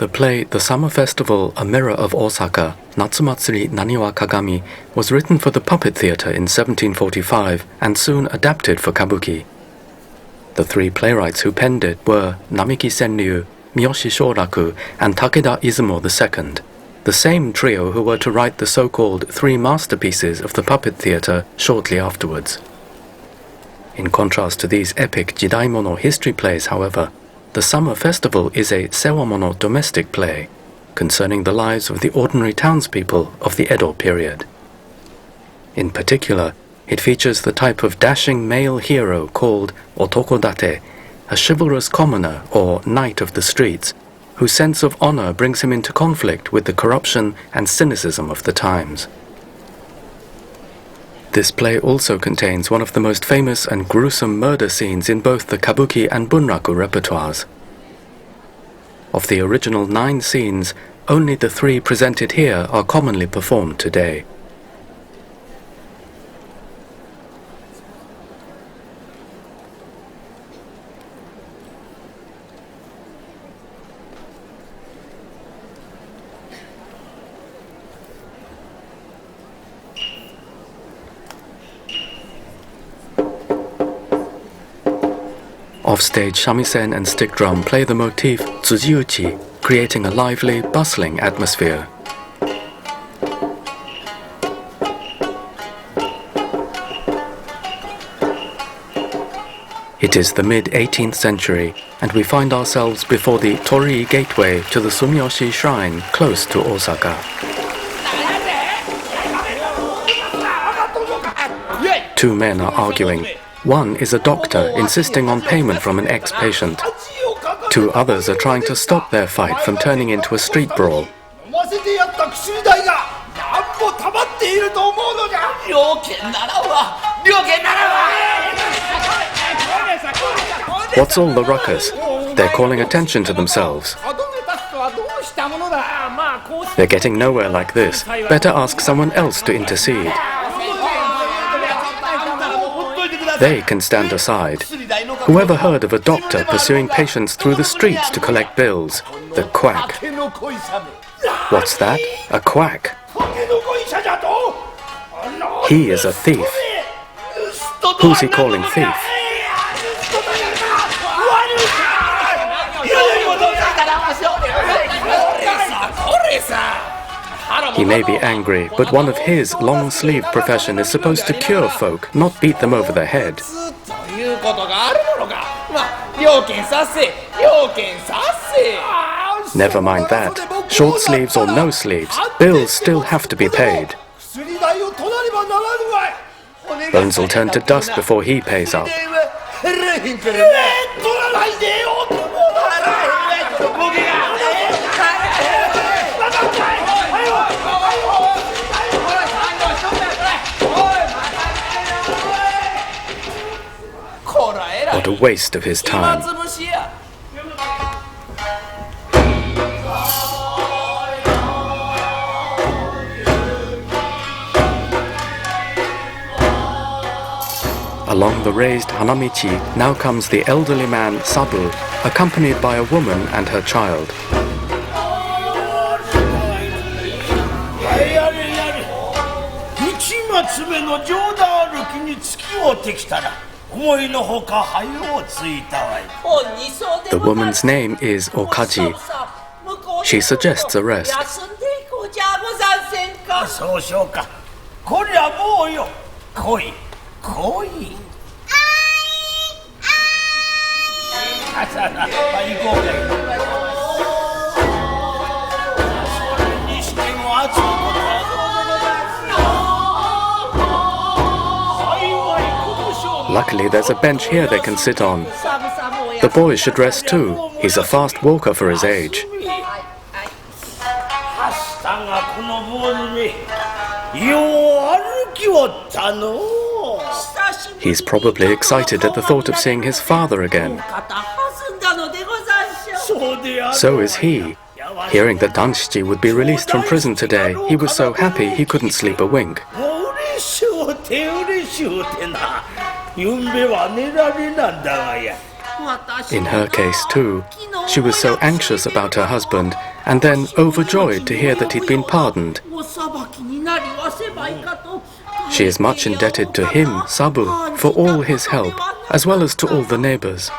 The play The Summer Festival, A Mirror of Osaka, Natsu Matsuri Naniwa Kagami, was written for the puppet theatre in 1745 and soon adapted for kabuki. The three playwrights who penned it were Namiki Senryu, Miyoshi Shoraku, and Takeda Izumo II, the same trio who were to write the so-called three masterpieces of the puppet theatre shortly afterwards. In contrast to these epic Jidaimono history plays, however, The Summer Festival is a sewamono domestic play concerning the lives of the ordinary townspeople of the Edo period. In particular, it features the type of dashing male hero called otokodate, a chivalrous commoner or knight of the streets, whose sense of honor brings him into conflict with the corruption and cynicism of the times. This play also contains one of the most famous and gruesome murder scenes in both the kabuki and bunraku repertoires. Of the original 9 scenes, only the 3 presented here are commonly performed today. Offstage shamisen and stick drum play the motif tsujiuchi, creating a lively, bustling atmosphere. It is the mid-18th century, and we find ourselves before the Torii gateway to the Sumiyoshi Shrine close to Osaka. 2 men are arguing. One is a doctor insisting on payment from an ex-patient. 2 others are trying to stop their fight from turning into a street brawl. What's all the ruckus? They're calling attention to themselves. They're getting nowhere like this. Better ask someone else to intercede. They can stand aside. Whoever heard of a doctor pursuing patients through the streets to collect bills? The quack. What's that? A quack. He is a thief. Who's he calling thief? He may be angry, but one of his long-sleeved profession is supposed to cure folk, not beat them over the head. Never mind that. Short sleeves or no sleeves, bills still have to be paid. Bones will turn to dust before he pays up. What a waste of his time. Along the raised hanamichi now comes the elderly man Sabu, accompanied by a woman and her child. The woman's name is Okaji. She suggests a rest. Luckily, there's a bench here they can sit on. The boy should rest too. He's a fast walker for his age. He's probably excited at the thought of seeing his father again. So is he. Hearing that Danshichi would be released from prison today, he was so happy he couldn't sleep a wink. In her case too, she was so anxious about her husband and then overjoyed to hear that he'd been pardoned. She is much indebted to him, Sabu, for all his help, as well as to all the neighbors.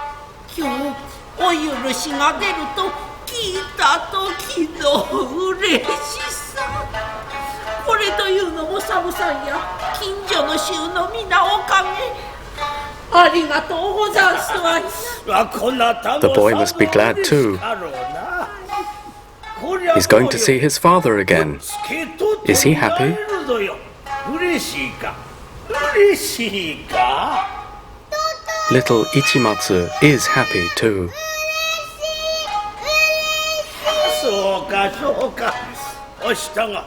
The boy must be glad too. He's going to see his father again. Is he happy? Little Ichimatsu is happy too.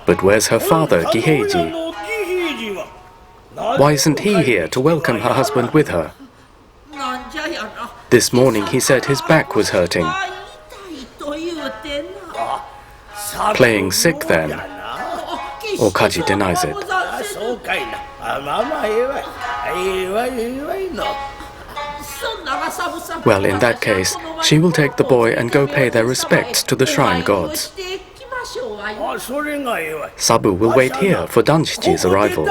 But where's her father, Giheiji? Why isn't he here to welcome her husband with her? This morning he said his back was hurting. Playing sick then? Or Kaji denies it. Well, in that case, she will take the boy and go pay their respects to the shrine gods. Sabu will wait here for Danshichi's arrival.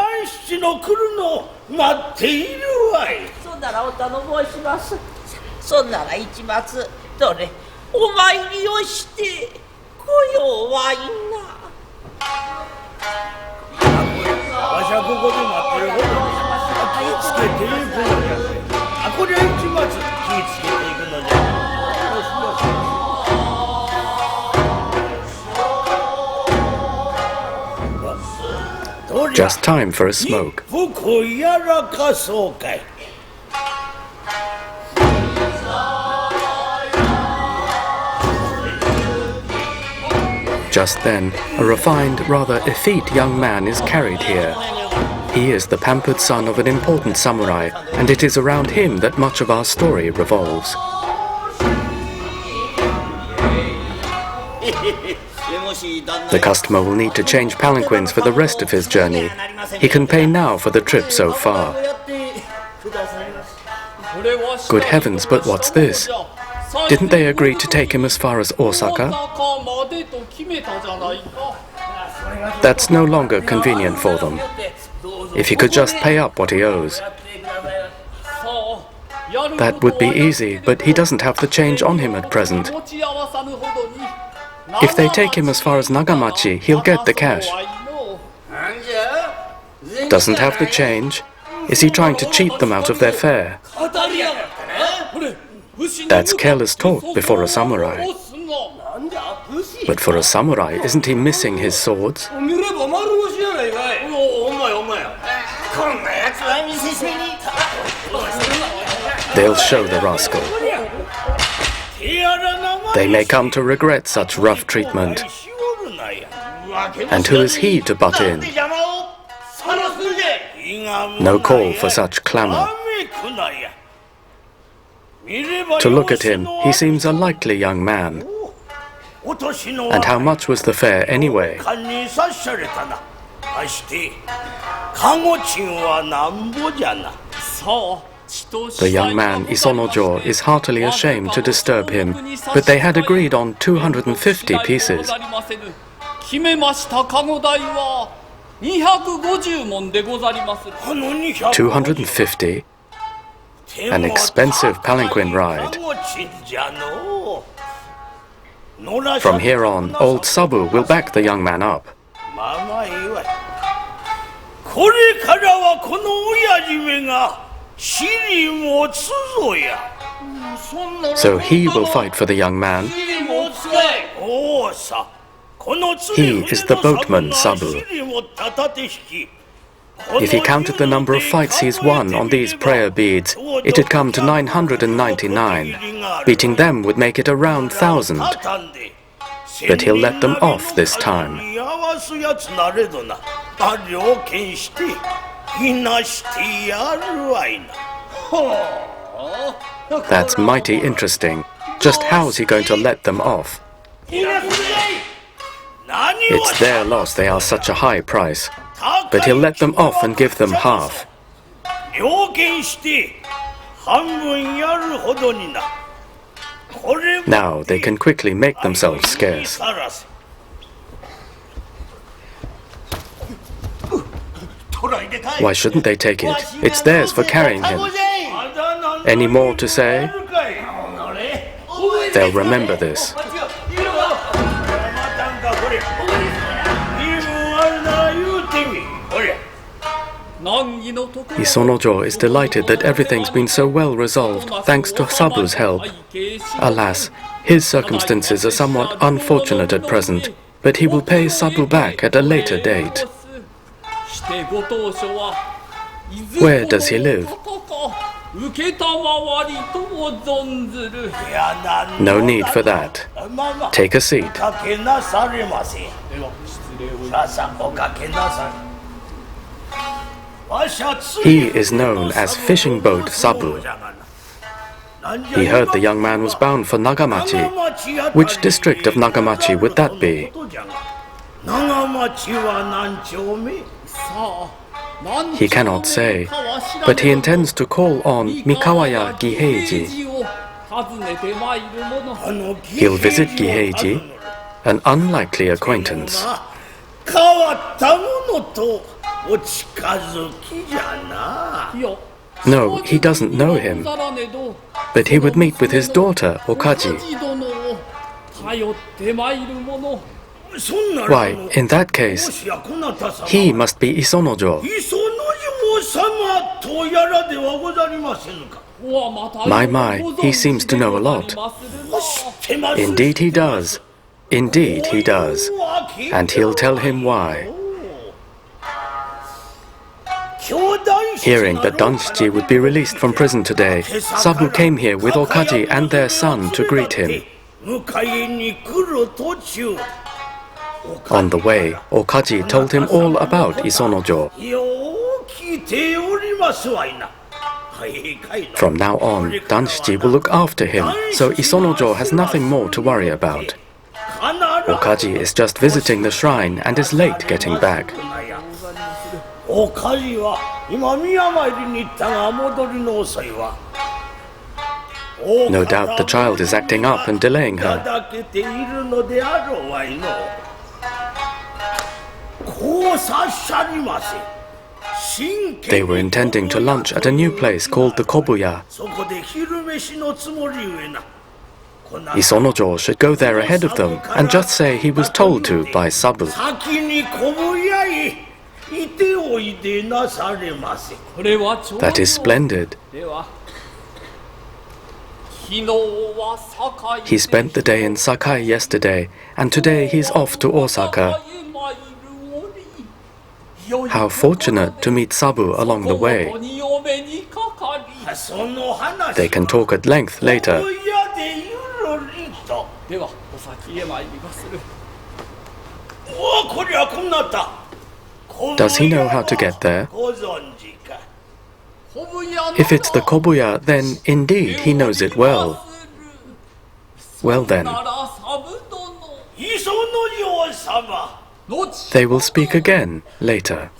Just time for a smoke. Just then, a refined, rather effete young man is carried here. He is the pampered son of an important samurai, and it is around him that much of our story revolves. The customer will need to change palanquins for the rest of his journey. He can pay now for the trip so far. Good heavens, but what's this? Didn't they agree to take him as far as Osaka? That's no longer convenient for them. If he could just pay up what he owes. That would be easy, but he doesn't have the change on him at present. If they take him as far as Nagamachi, he'll get the cash. Doesn't have the change? Is he trying to cheat them out of their fare? That's careless talk before a samurai. But for a samurai, isn't he missing his swords? They'll show the rascal. They may come to regret such rough treatment. And who is he to butt in? No call for such clamor. To look at him, he seems a likely young man. And how much was the fare anyway? The young man, Isonojo, is heartily ashamed to disturb him, but they had agreed on 250 pieces. 250? An expensive palanquin ride. From here on, old Sabu will back the young man up. So he will fight for the young man. He is the boatman, Sabu. If he counted the number of fights he's won on these prayer beads, it'd come to 999. Beating them would make it around 1,000. But he'll let them off this time. That's mighty interesting. Just how's he going to let them off? It's their loss they are such a high price. But he'll let them off and give them half. Now they can quickly make themselves scarce. Why shouldn't they take it? It's theirs for carrying him. Any more to say? They'll remember this. Isonojo is delighted that everything's been so well resolved thanks to Sabu's help. Alas, his circumstances are somewhat unfortunate at present, but he will pay Sabu back at a later date. Where does he live? No need for that. Take a seat. He is known as Fishing Boat Sabu. He heard the young man was bound for Nagamachi. Which district of Nagamachi would that be? He cannot say, but he intends to call on Mikawaya Giheiji. He'll visit Giheiji, an unlikely acquaintance. No, he doesn't know him, but he would meet with his daughter, Okaji. Why, in that case, he must be Isonojo. My, he seems to know a lot. Indeed he does. Indeed he does. And he'll tell him why. Hearing that Danshichi would be released from prison today, Sabu came here with Okaji and their son to greet him. On the way, Okaji told him all about Isonojo. From now on, Danshichi will look after him, so Isonojo has nothing more to worry about. Okaji is just visiting the shrine and is late getting back. No doubt the child is acting up and delaying her. They were intending to lunch at a new place called the Kobuya. Isonojo should go there ahead of them and just say he was told to by Sabu. That is splendid. He spent the day in Sakai yesterday, and today he's off to Osaka. How fortunate to meet Sabu along the way. They can talk at length later. Does he know how to get there? If it's the Kobuya, then indeed he knows it well. Well then, they will speak again later.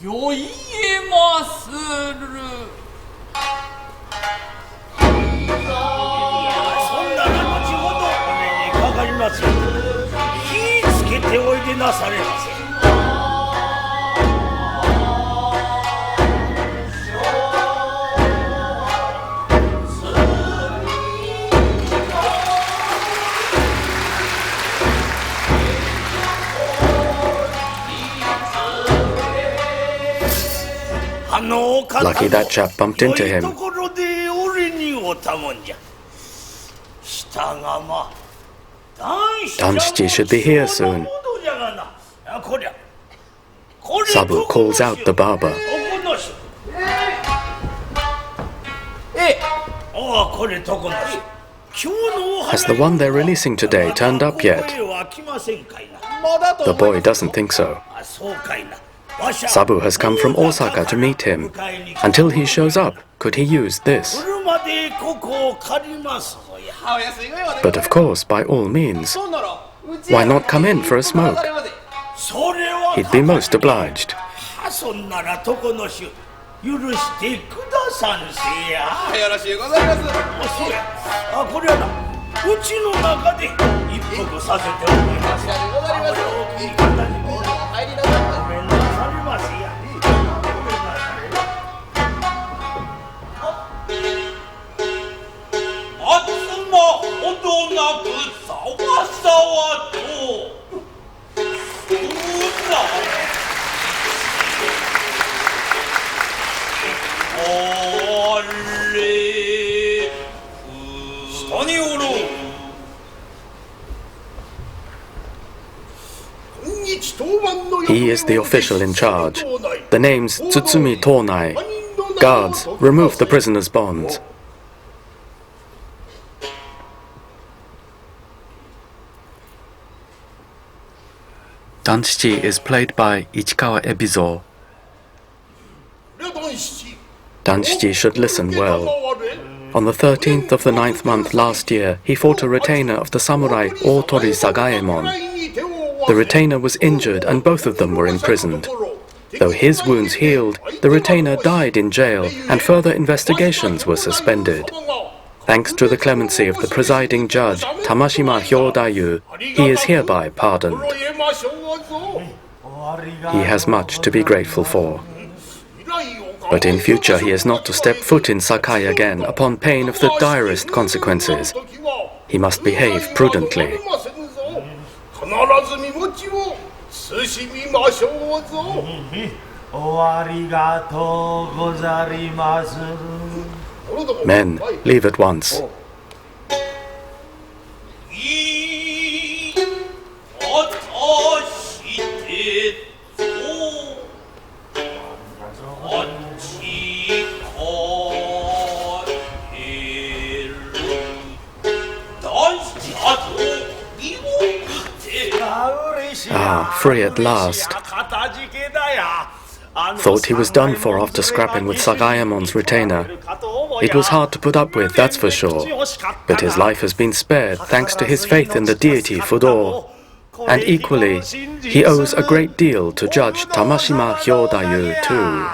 Lucky that chap bumped into him. Danshichi should be here soon. Sabu calls out the barber. Has the one they're releasing today turned up yet? The boy doesn't think so. Sabu has come from Osaka to meet him. Until he shows up, could he use this? But of course, by all means. Why not come in for a smoke? He'd be most obliged. He is the official in charge. The name's Tsutsumi Tonai. Guards, remove the prisoner's bonds. Danshichi is played by Ichikawa Ebizo. Danshichi should listen well. On the 13th of the 9th month last year, he fought a retainer of the samurai Otori Sagaemon. The retainer was injured and both of them were imprisoned. Though his wounds healed, the retainer died in jail and further investigations were suspended. Thanks to the clemency of the presiding judge, Tamashima Hyodayu, he is hereby pardoned. He has much to be grateful for. But in future he is not to step foot in Sakai again upon pain of the direst consequences. He must behave prudently. Men, leave at once. Ah, free at last. Thought he was done for after scrapping with Sagaemon's retainer. It was hard to put up with, that's for sure. But his life has been spared thanks to his faith in the deity Fudo. And equally, he owes a great deal to Judge Tamashima Hyodayu too.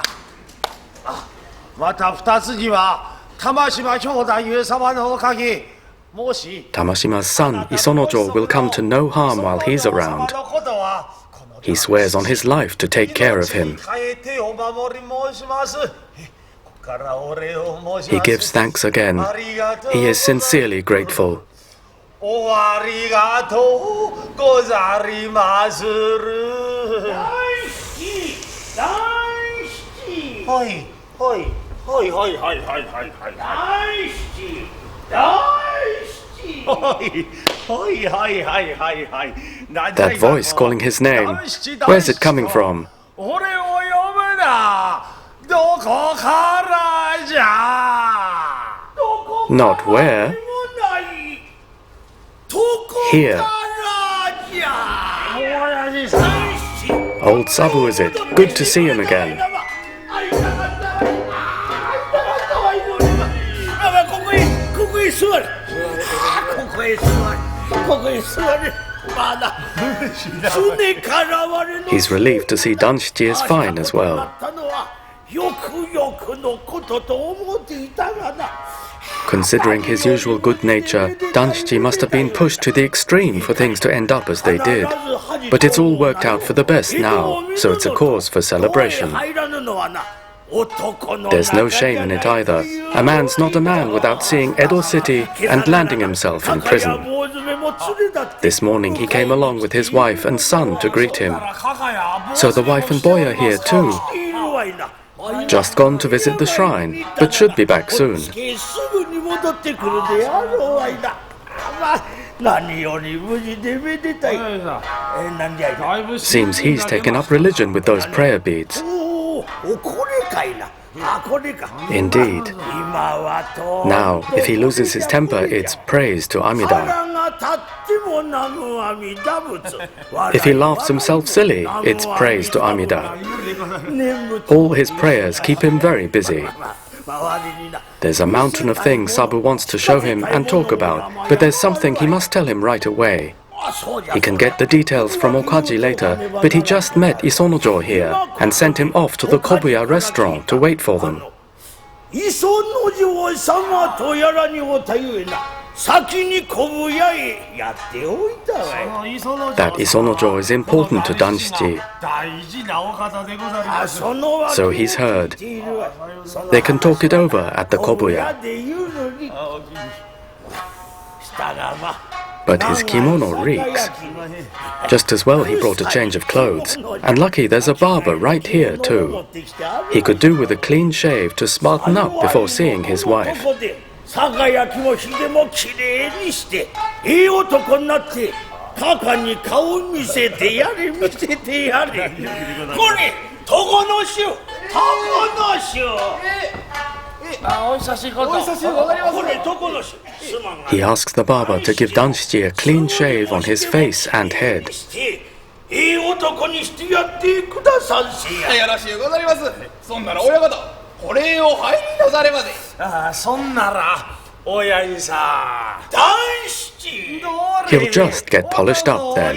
Tamashima's son, Isonojo, will come to no harm while he's around. He swears on his life to take care of him. He gives thanks again. He is sincerely grateful. That voice calling his name, where's it coming from? Not where? Here. Old Sabu, is it? Good to see him again. He's relieved to see Danshichi is fine as well. Considering his usual good nature, Danshichi must have been pushed to the extreme for things to end up as they did. But it's all worked out for the best now, so it's a cause for celebration. There's no shame in it either. A man's not a man without seeing Edo City and landing himself in prison. This morning he came along with his wife and son to greet him. So the wife and boy are here too. Just gone to visit the shrine, but should be back soon. Seems he's taken up religion with those prayer beads. Indeed. Now, if he loses his temper, it's praise to Amida. If he laughs himself silly, it's praise to Amida. All his prayers keep him very busy. There's a mountain of things Sabu wants to show him and talk about, but there's something he must tell him right away. He can get the details from Okaji later, but he just met Isonojo here and sent him off to the Kobuya restaurant to wait for them. That Isonojo is important to Danshichi, so he's heard. They can talk it over at the Kobuya. But his kimono reeks. Just as well he brought a change of clothes. And lucky there's a barber right here too. He could do with a clean shave to smarten up before seeing his wife. He asks the barber to give Danshichi a clean shave on his face and head. He'll just get polished up then.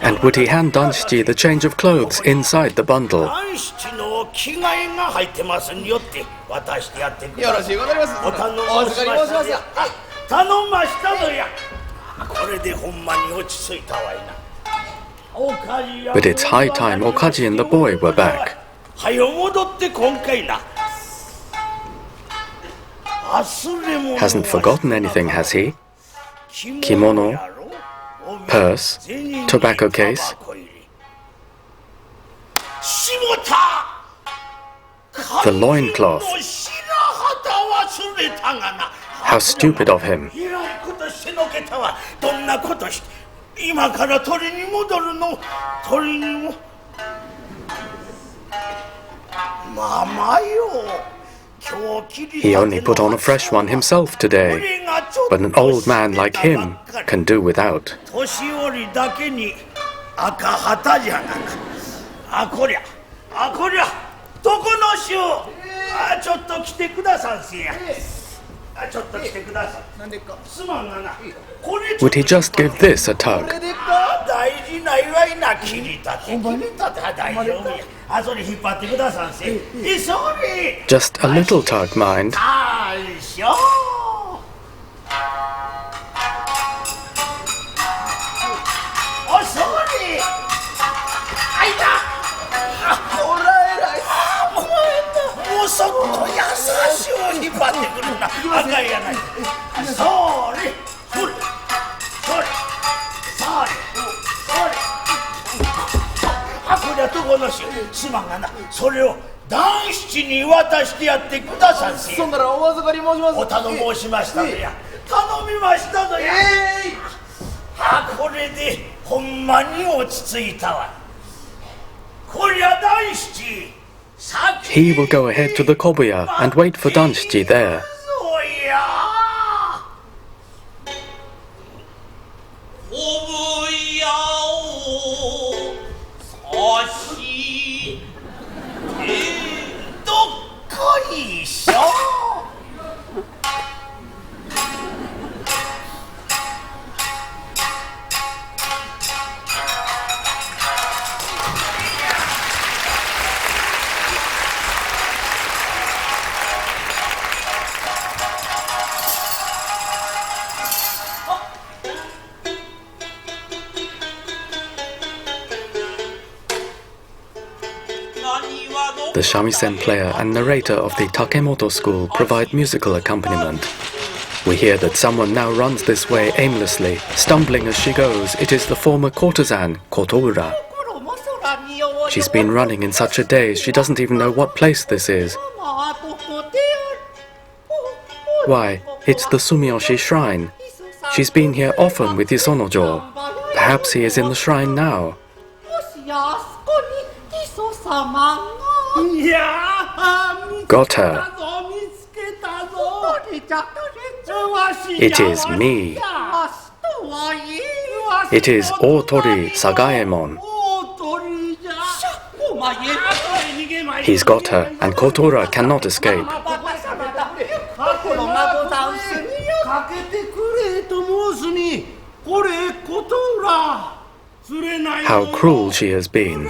And would he hand Danshichi the change of clothes inside the bundle? But it's high time Okaji and the boy were back. Hasn't forgotten anything, has he? Kimono, purse, tobacco case. The loincloth. How stupid of him. He only put on a fresh one himself today, but an old man like him can do without. Would he just give this a tug? Just a little tug, mind. He will go ahead to the Kobuya and wait for Danshichi there. The shamisen player and narrator of the Takemoto school provide musical accompaniment. We hear that someone now runs this way aimlessly, stumbling as she goes. It is the former courtesan, Kotoura. She's been running in such a daze she doesn't even know what place this is. Why, it's the Sumiyoshi shrine. She's been here often with Isonojo. Perhaps he is in the shrine now. Got her. It is me. It is Otori Sagaemon. He's got her, and Kotora cannot escape. How cruel she has been.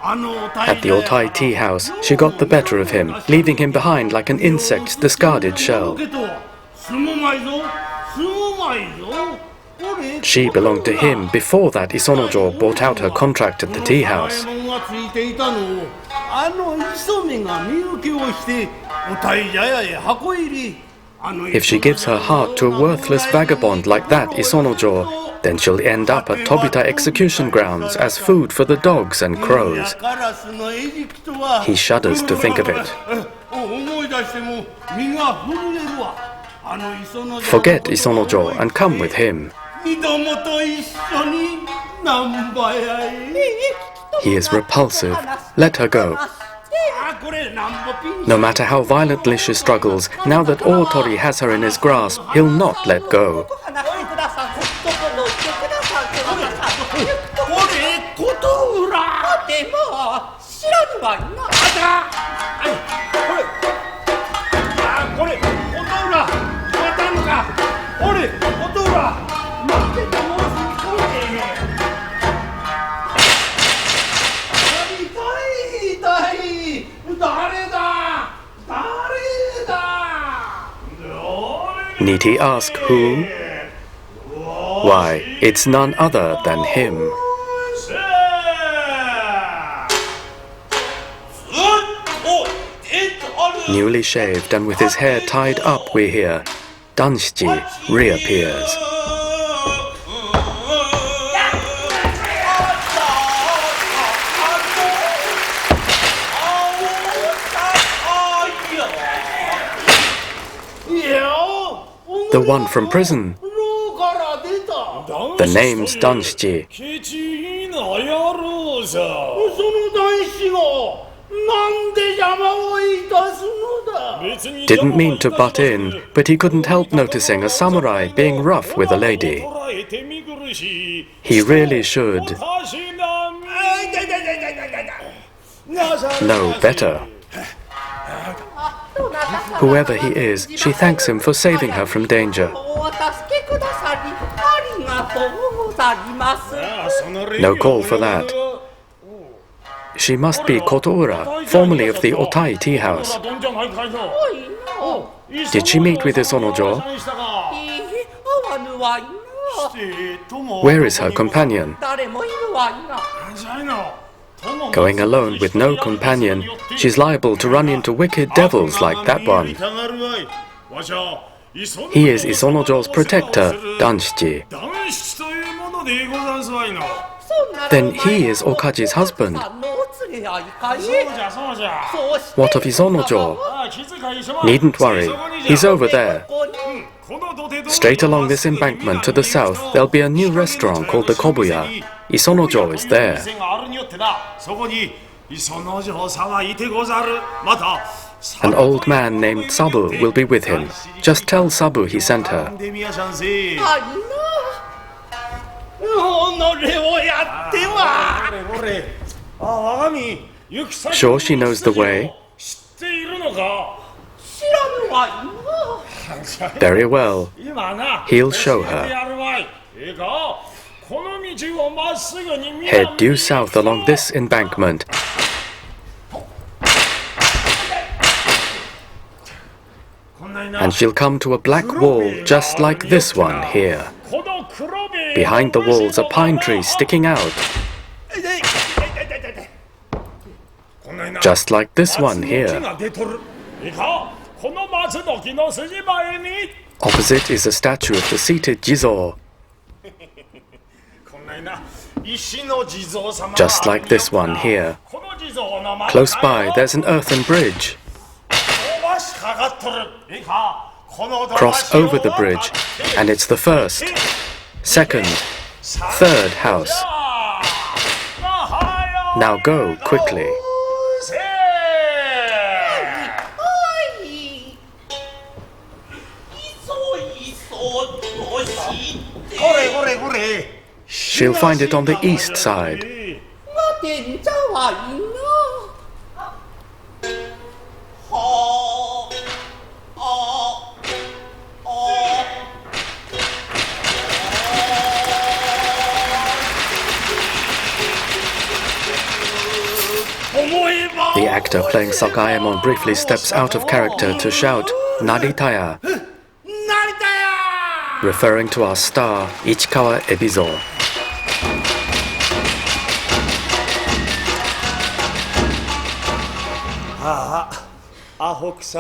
At the Otai tea house, she got the better of him, leaving him behind like an insect's discarded shell. She belonged to him before that Isonojo bought out her contract at the tea house. If she gives her heart to a worthless vagabond like that Isonojo, then she'll end up at Tobita execution grounds as food for the dogs and crows. He shudders to think of it. Forget Isonojo and come with him. He is repulsive. Let her go. No matter how violently she struggles, now that Otori has her in his grasp, he'll not let go. Need he ask who? Why, it's none other than him. Newly shaved and with his hair tied up, we hear, Danshiji reappears. The one from prison. The name's Danshiji. Didn't mean to butt in, but he couldn't help noticing a samurai being rough with a lady. He really should know better. Whoever he is, she thanks him for saving her from danger. No call for that. She must be Kotora, formerly of the Otai tea house. Did she meet with Isonojo? Where is her companion? Going alone with no companion, she's liable to run into wicked devils like that one. He is Isonojo's protector, Danshiji. Then he is Okaji's husband. What of Isonojo? Needn't worry, he's over there. Straight along this embankment to the south, there'll be a new restaurant called the Kobuya. Isonojo is there. An old man named Sabu will be with him. Just tell Sabu he sent her. Sure she knows the way? Very well. He'll show her. Head due south along this embankment. And she'll come to a black wall just like this one here. Behind the wall's a pine tree sticking out. Just like this one here. Opposite is a statue of the seated Jizo. Just like this one here. Close by, there's an earthen bridge. Cross over the bridge, and it's the first, second, third house. Now go quickly. She'll find it on the east side. 伝者はいな。はあThe actor playing Sakaemon briefly steps out of character to shout, "Naritaya," referring to our star, Ichikawa Ebizo.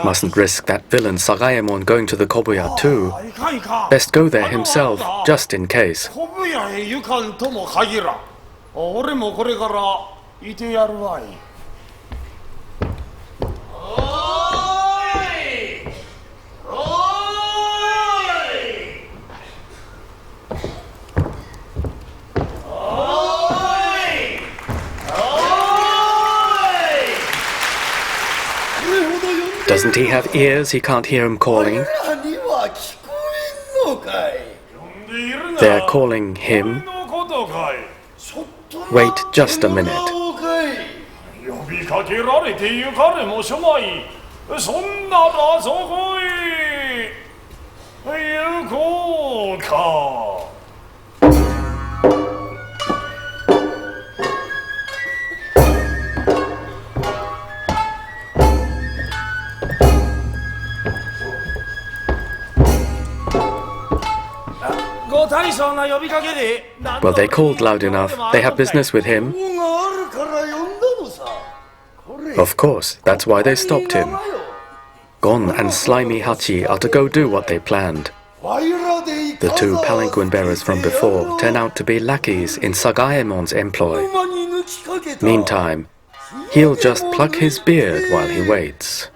Mustn't risk that villain Sakaemon going to the Kobuya too. Best go there himself, just in case. Doesn't he have ears he can't hear him calling? They're calling him? Wait just a minute. Well, they called loud enough. They have business with him. Of course, that's why they stopped him. Gon and Slimy Hachi are to go do what they planned. The two palanquin bearers from before turn out to be lackeys in Sakaemon's employ. Meantime, he'll just pluck his beard while he waits.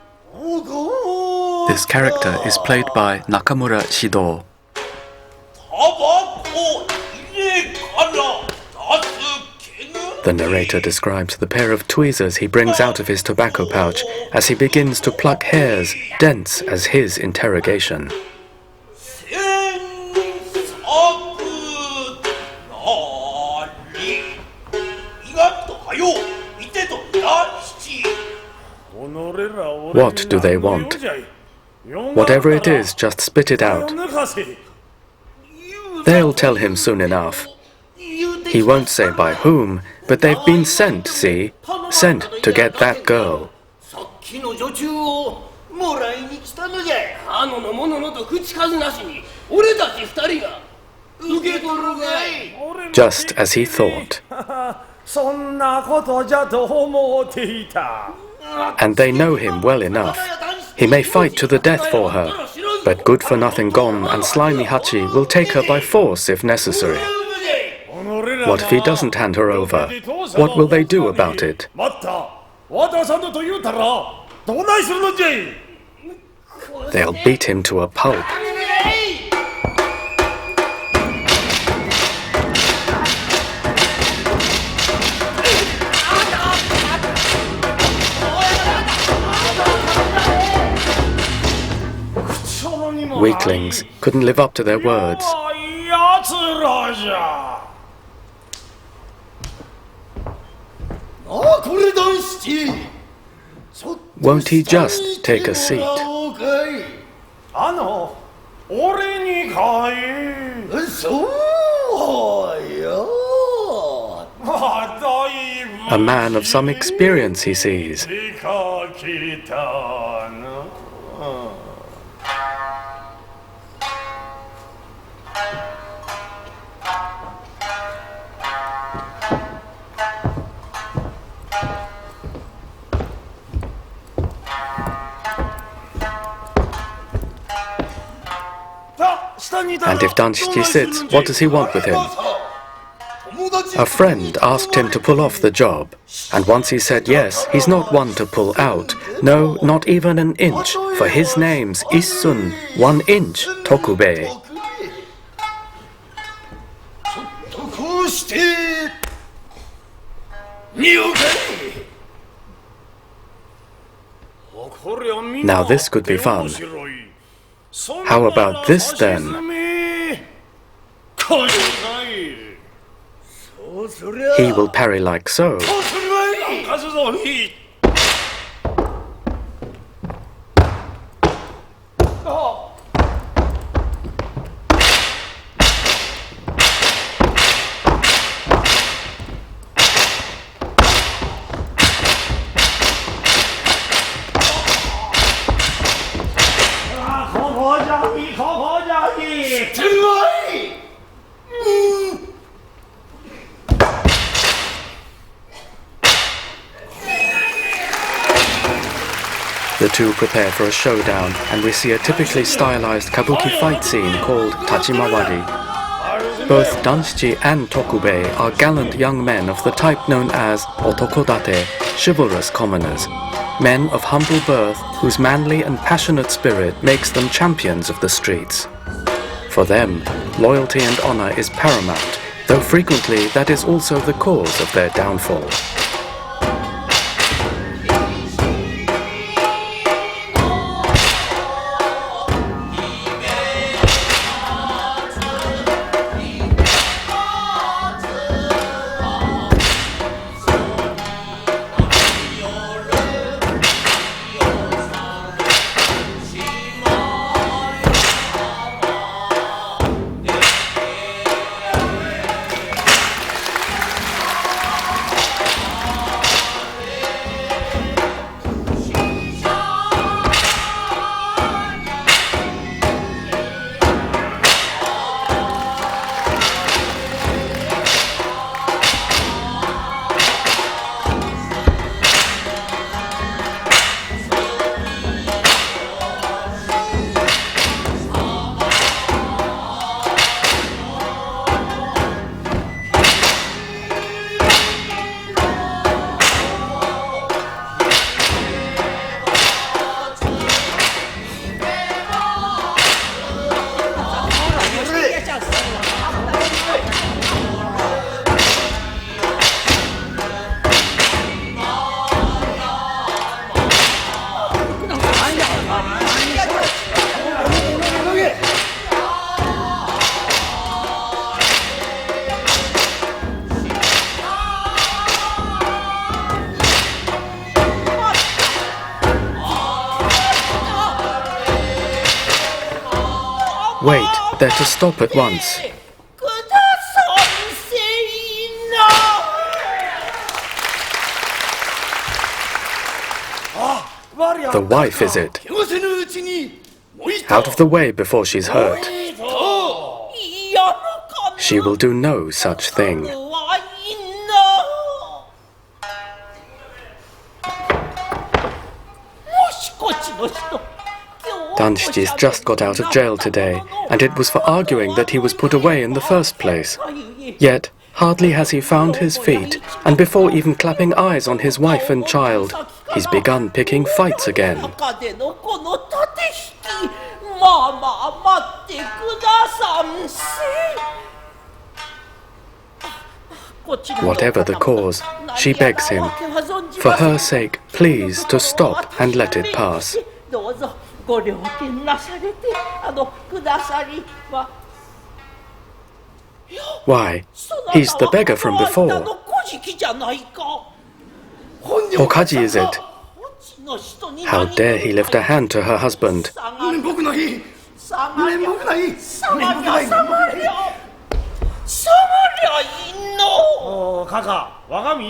This character is played by Nakamura Shido. The narrator describes the pair of tweezers he brings out of his tobacco pouch as he begins to pluck hairs dense as his interrogation. What do they want? Whatever it is, just spit it out. They'll tell him soon enough. He won't say by whom, but they've been sent, see? Sent to get that girl. Just as he thought. And they know him well enough. He may fight to the death for her, but good-for-nothing Gon and Slimy Hachi will take her by force if necessary. What if he doesn't hand her over? What will they do about it? They'll beat him to a pulp. Weaklings couldn't live up to their words. Won't he just take a seat? A man of some experience, he sees. And if Danshichi sits, what does he want with him? A friend asked him to pull off the job, and once he said yes, he's not one to pull out. No, not even an inch, for his name's Issun, 1 inch, Tokube. Now this could be fun. How about this then? He will parry like so. The two prepare for a showdown, and we see a typically stylized kabuki fight scene called Tachimawari. Both Danshichi and Tokubei are gallant young men of the type known as otokodate, chivalrous commoners, men of humble birth whose manly and passionate spirit makes them champions of the streets. For them, loyalty and honor is paramount, though frequently that is also the cause of their downfall. Wait, they're to stop at once. The wife, is it? Out of the way before she's hurt. She will do no such thing. Danshichi's just got out of jail today, and it was for arguing that he was put away in the first place. Yet, hardly has he found his feet, and before even clapping eyes on his wife and child, he's begun picking fights again. Whatever the cause, she begs him, for her sake, please to stop and let it pass. Why, he's the beggar from before. Okaji, is it? How dare he lift a hand to her husband?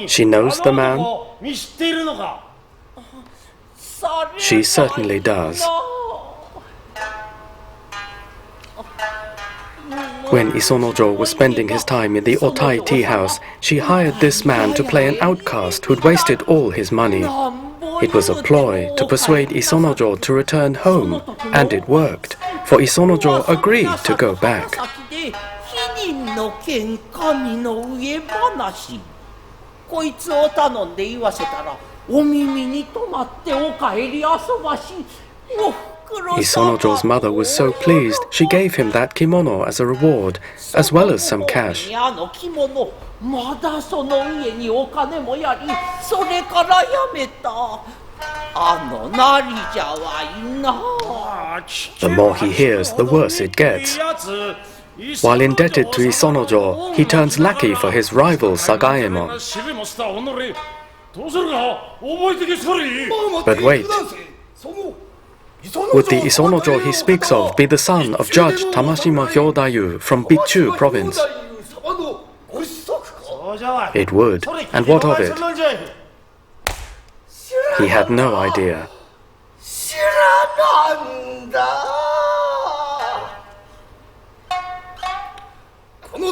She knows the man? She certainly does. When Isonojo was spending his time in the Otai tea house, she hired this man to play an outcast who'd wasted all his money. It was a ploy to persuade Isonojo to return home, and it worked, for Isonojo agreed to go back. Isonojo's mother was so pleased, she gave him that kimono as a reward, as well as some cash. The more he hears, the worse it gets. While indebted to Isonojo, he turns lackey for his rival Sagaemon. But wait, would the Isonojo he speaks of be the son of Judge Tamashima Hyodayu from Bichu province? It would, and what of it? He had no idea.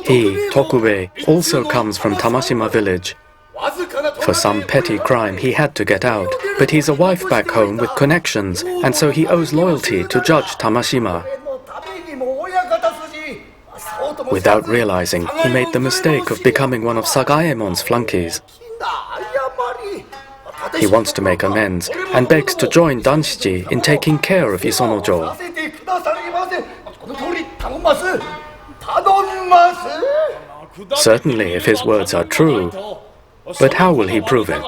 He, Tokube, also comes from Tamashima village. For some petty crime he had to get out, but he's a wife back home with connections, and so he owes loyalty to Judge Tamashima. Without realizing, he made the mistake of becoming one of Sagaemon's flunkies. He wants to make amends, and begs to join Danshichi in taking care of Isonojo. Certainly, if his words are true, but how will he prove it?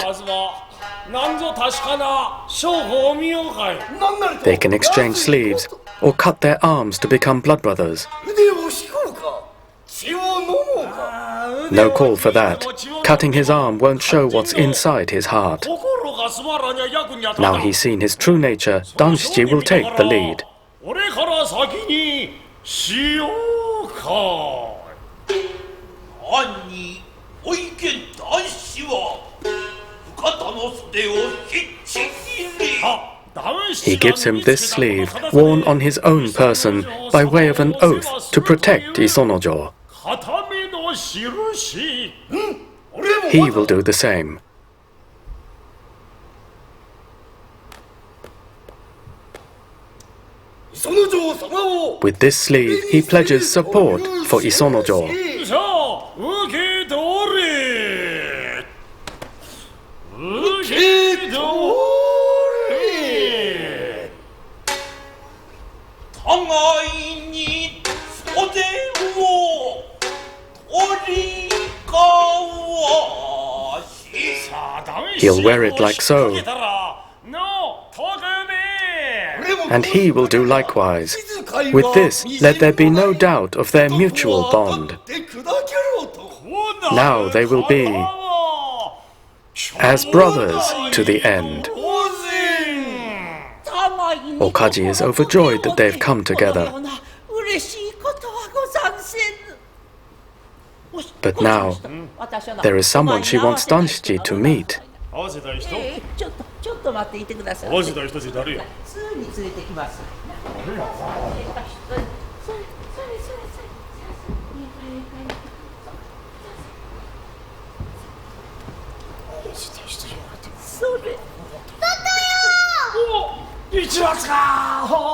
They can exchange sleeves, or cut their arms to become blood brothers. No call for that. Cutting his arm won't show what's inside his heart. Now he's seen his true nature, Danshichi will take the lead. He gives him this sleeve, worn on his own person, by way of an oath to protect Isonojo. He will do the same. With this sleeve, he pledges support for Isonojo. He'll wear it like so. And he will do likewise. With this, let there be no doubt of their mutual bond. Now they will be as brothers to the end. Okaji is overjoyed that they've come together. But now, there is someone she wants Danshichi to meet.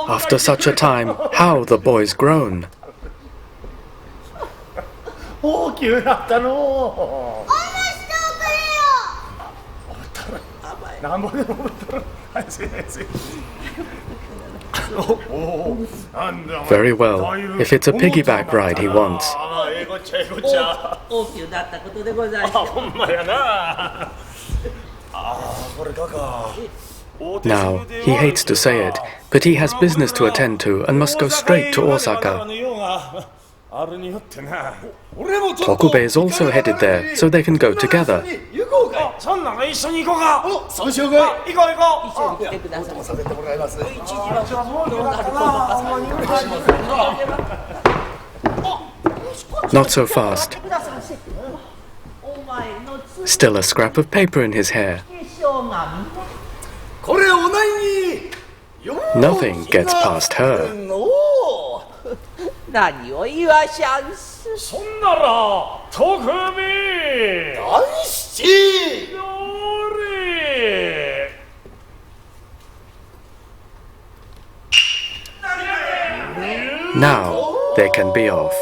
After such a time, how the boy's grown. Very well, if it's a piggyback ride he wants. Now, he hates to say it, but he has business to attend to and must go straight to Osaka. Tokube is also headed there, so they can go together. Not so fast. Still a scrap of paper in his hair. Nothing gets past her. Now they can be off.